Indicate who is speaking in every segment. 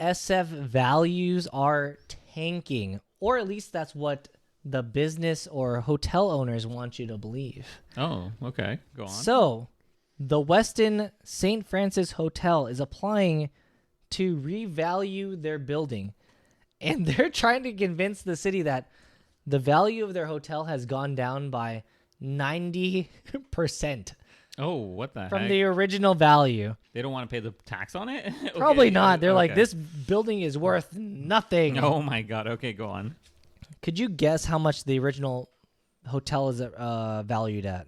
Speaker 1: SF values are tanking, or at least that's what the business or hotel owners want you to believe.
Speaker 2: Oh, okay. Go on.
Speaker 1: So, the Westin St. Francis Hotel is applying to revalue their building, and they're trying to convince the city that the value of their hotel has gone down by 90%
Speaker 2: Oh, what the
Speaker 1: from
Speaker 2: heck?
Speaker 1: the original value.
Speaker 2: They don't want to pay the tax on it? Okay.
Speaker 1: Probably not. They're like,
Speaker 2: Okay.
Speaker 1: this building is worth nothing.
Speaker 2: Oh my god. Okay, go on.
Speaker 1: Could you guess how much the original hotel is valued at?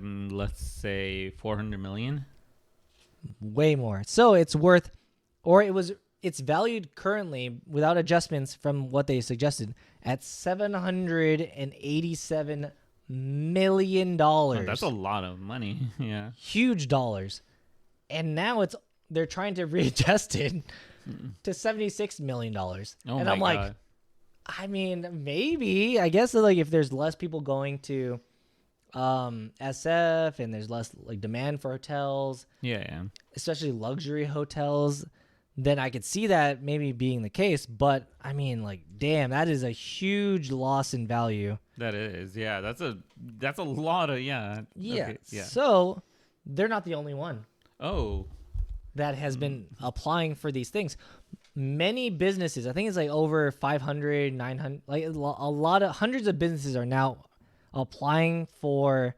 Speaker 2: Let's say 400 million.
Speaker 1: Way more. So it's valued currently without adjustments from what they suggested at $787 million.
Speaker 2: Oh, that's a lot of money. Yeah.
Speaker 1: Huge dollars. And now they're trying to readjust it to $76 million.
Speaker 2: Oh
Speaker 1: and
Speaker 2: my
Speaker 1: I'm like,
Speaker 2: god.
Speaker 1: I mean, maybe. I guess like if there's less people going to SF and there's less like demand for hotels,
Speaker 2: Yeah.
Speaker 1: especially luxury hotels, then I could see that maybe being the case. But I mean, like, damn, that is a huge loss in value.
Speaker 2: That is. Yeah. That's a lot of
Speaker 1: Yeah.
Speaker 2: Okay, yeah.
Speaker 1: So they're not the only one
Speaker 2: Oh.
Speaker 1: that has been applying for these things. Many businesses, I think it's like over 500, 900, like a lot of hundreds of businesses are now applying for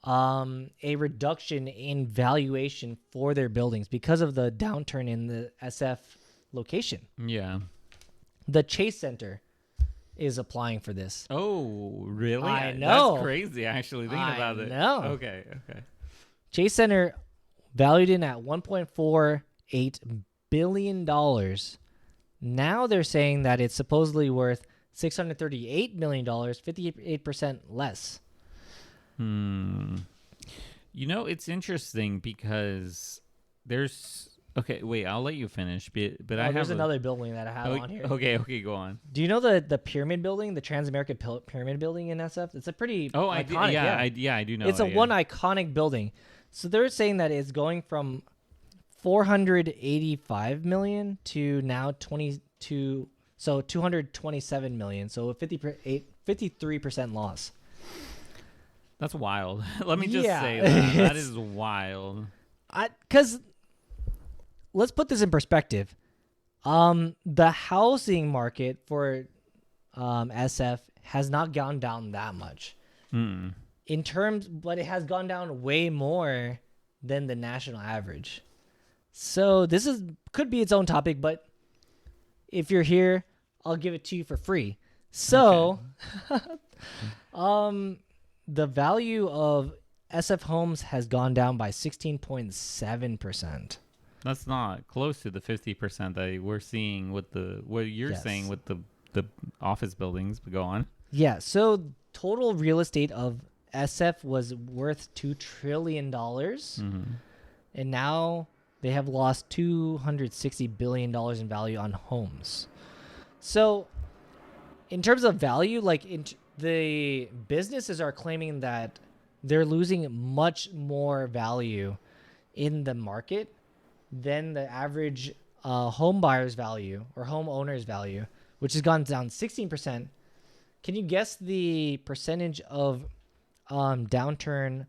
Speaker 1: a reduction in valuation for their buildings because of the downturn in the SF location.
Speaker 2: Yeah.
Speaker 1: The Chase Center is applying for this.
Speaker 2: Oh, really?
Speaker 1: I know.
Speaker 2: That's crazy, actually, thinking about it.
Speaker 1: know.
Speaker 2: Okay.
Speaker 1: Chase Center valued in at $1.48 billion. Now they're saying that it's supposedly worth $638 million, 58% less.
Speaker 2: You know, it's interesting because there's... Okay, wait, I'll let you finish. But I have
Speaker 1: there's another building that I have on here.
Speaker 2: Okay, go on.
Speaker 1: Do you know the pyramid building, the Trans-American Pyramid building in SF? It's a pretty iconic.
Speaker 2: I do know.
Speaker 1: It's one iconic building. So they're saying that it's going from 485 million to now 227 million. So a 53% loss.
Speaker 2: That's wild. Let me just say that. That is wild.
Speaker 1: Because let's put this in perspective. The housing market for SF has not gone down that much. In terms, but it has gone down way more than the national average. So this could be its own topic, but if you're here, I'll give it to you for free. So, the value of SF homes has gone down by 16.7%.
Speaker 2: That's not close to the 50% that we're seeing with what you're saying with the office buildings. But go on.
Speaker 1: Yeah. So total real estate of SF was worth $2 trillion. And now they have lost $260 billion in value on homes. So in terms of value, like the businesses are claiming that they're losing much more value in the market than the average home buyer's value or homeowner's value, which has gone down 16%. Can you guess the percentage of downturn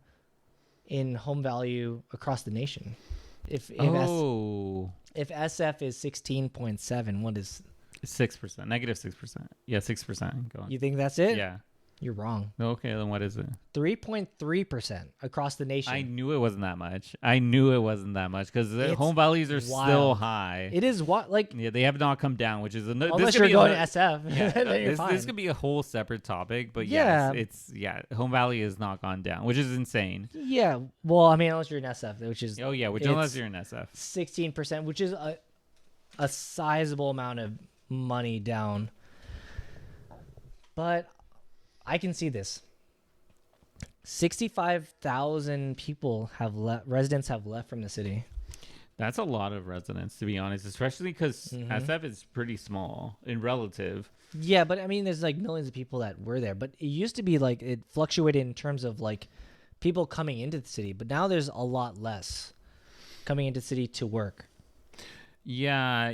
Speaker 1: in home value across the nation? If SF is 16.7, what is
Speaker 2: 6%? Negative 6%. Yeah, 6%. Go on.
Speaker 1: You think that's it?
Speaker 2: Yeah.
Speaker 1: You're wrong.
Speaker 2: Okay, then what is it?
Speaker 1: 3.3% across the nation.
Speaker 2: I knew it wasn't that much. Because home values are still high.
Speaker 1: It is what
Speaker 2: Yeah, they have not come down, which is another.
Speaker 1: Unless you're going to SF,
Speaker 2: Yeah,
Speaker 1: then you're fine.
Speaker 2: this could be a whole separate topic, but
Speaker 1: Yeah.
Speaker 2: home value has not gone down, which is insane.
Speaker 1: Yeah, well, I mean, unless you're in SF, which is
Speaker 2: unless you're in SF,
Speaker 1: 16%, which is a sizable amount of money down. But I can see this. 65,000 people residents have left from the city.
Speaker 2: That's a lot of residents, to be honest, especially because SF is pretty small in relative.
Speaker 1: Yeah, but I mean, there's like millions of people that were there. But it used to be like it fluctuated in terms of like people coming into the city. But now there's a lot less coming into the city to work.
Speaker 2: Yeah,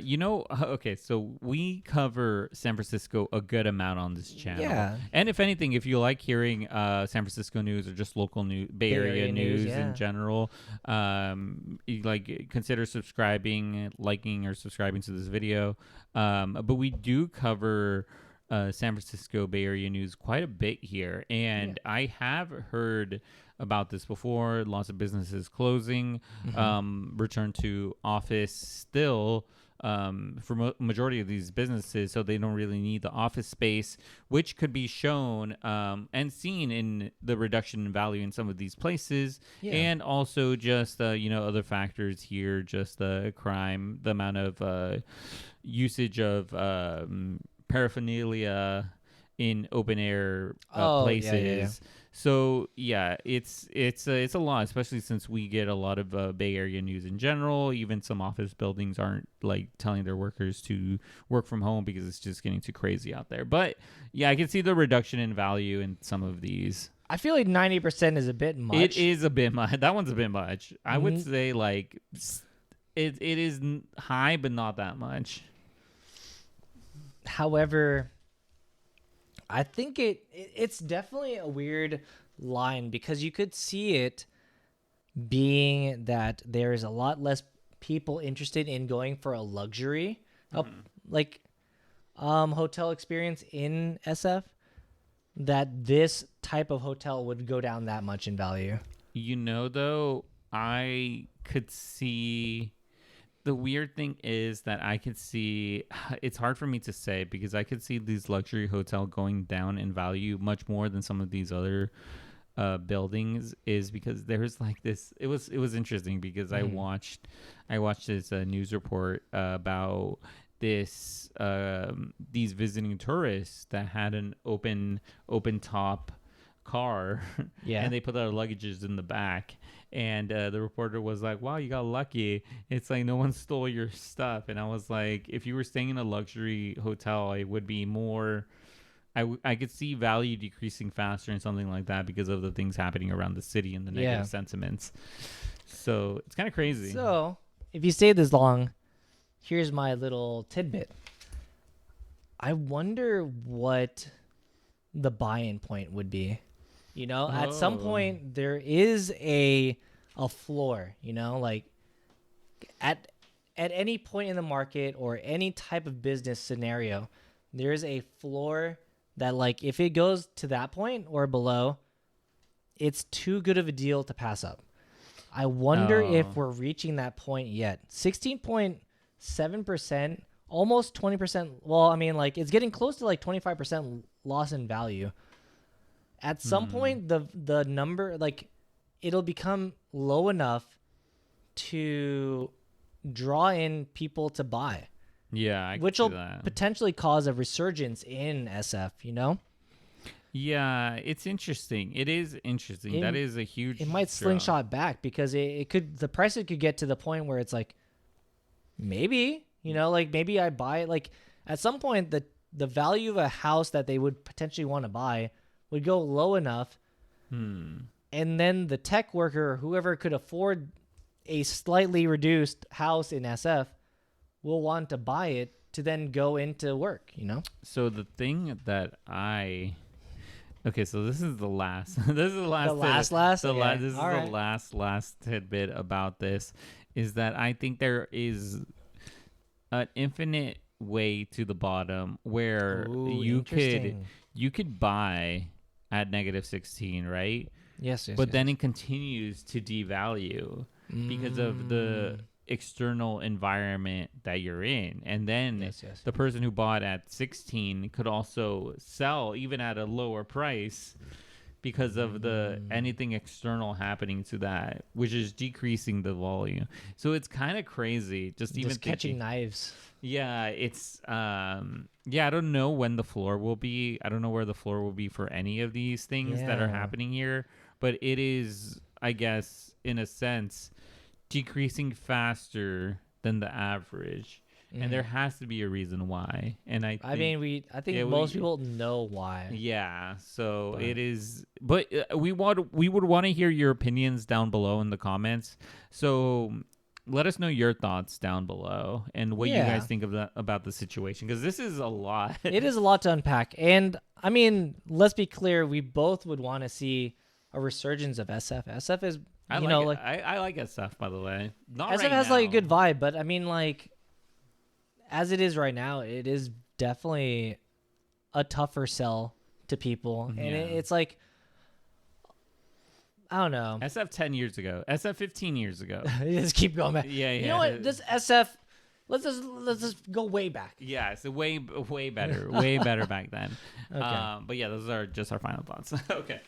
Speaker 2: okay, so we cover San Francisco a good amount on this channel.
Speaker 1: Yeah.
Speaker 2: And if anything, if you like hearing San Francisco news or just local news, Bay Area news in general, consider subscribing, liking, or subscribing to this video. But we do cover San Francisco Bay Area news quite a bit here, and I have heard about this before. Lots of businesses closing, return to office still for majority of these businesses, so they don't really need the office space, which could be shown and seen in the reduction in value in some of these places, and also just other factors here, just the crime, the amount of usage of paraphernalia in open air places. So it's a lot, especially since we get a lot of Bay Area news in general. Even some office buildings aren't like telling their workers to work from home because it's just getting too crazy out there. But I can see the reduction in value in some of these.
Speaker 1: I feel like 90% is a bit much.
Speaker 2: It is a bit much. That one's a bit much. I would say like it is high, but not that much.
Speaker 1: However, I think it's definitely a weird line, because you could see it being that there is a lot less people interested in going for a luxury hotel experience in SF, that this type of hotel would go down that much in value.
Speaker 2: Though, I could see... The weird thing is that I could see, it's hard for me to say, because I could see these luxury hotel going down in value much more than some of these other buildings, is because there's like this, it was interesting because I watched this news report about these visiting tourists that had an open top car, and they put their luggages in the back. And the reporter was like, wow, you got lucky. It's like no one stole your stuff. And I was like, if you were staying in a luxury hotel, it would be more... I could see value decreasing faster in something like that because of the things happening around the city and the negative sentiments. So it's kind of crazy.
Speaker 1: So if you stay this long, here's my little tidbit. I wonder what the buy-in point would be. At some point there is a floor, like at any point in the market or any type of business scenario, there is a floor that, like, if it goes to that point or below, it's too good of a deal to pass up. I wonder if we're reaching that point yet. 16.7%, almost 20%. Well, I mean, like, it's getting close to like 25% loss in value. At some point, the number, like, it'll become low enough to draw in people to buy.
Speaker 2: Yeah,
Speaker 1: which will potentially cause a resurgence in SF,
Speaker 2: Yeah, it's interesting. It is interesting. That is a huge...
Speaker 1: It might slingshot back, because the prices could get to the point where it's like, maybe, maybe I buy it. Like, at some point, the value of a house that they would potentially want to buy would go low enough, and then the tech worker or whoever could afford a slightly reduced house in SF will want to buy it to then go into work,
Speaker 2: So the thing that okay, so this is the last this is the last
Speaker 1: last
Speaker 2: last tidbit about this, is that I think there is an infinite way to the bottom where you could buy at -16, right?
Speaker 1: Yes.
Speaker 2: But then it continues to devalue because of the external environment that you're in. And then the person who bought at 16 could also sell even at a lower price because of the anything external happening to that, which is decreasing the volume. So it's kind of crazy. Just
Speaker 1: catching knives.
Speaker 2: Yeah, it's I don't know when the floor will be. I don't know where the floor will be for any of these things that are happening here, but it is, I guess, in a sense, decreasing faster than the average. And there has to be a reason why. And I think
Speaker 1: most people know why.
Speaker 2: Yeah, so it is, but we would want to hear your opinions down below in the comments. So let us know your thoughts down below and what you
Speaker 1: Yeah.
Speaker 2: guys think of about the situation, because this is a lot.
Speaker 1: It is a lot to unpack. And I mean, let's be clear, we both would want to see a resurgence of SF. SF is,
Speaker 2: I like SF, by the way. Not
Speaker 1: SF
Speaker 2: right
Speaker 1: has
Speaker 2: now.
Speaker 1: like a good vibe, but I mean, like, as it is right now, it is definitely a tougher sell to people. And it's like, I don't know.
Speaker 2: SF 10 years ago, SF 15 years ago.
Speaker 1: You just keep going back.
Speaker 2: Yeah.
Speaker 1: You know what? This SF, let's just go way back.
Speaker 2: Yeah, it's way better, way better back then.
Speaker 1: Okay.
Speaker 2: But yeah, those are just our final thoughts. Okay.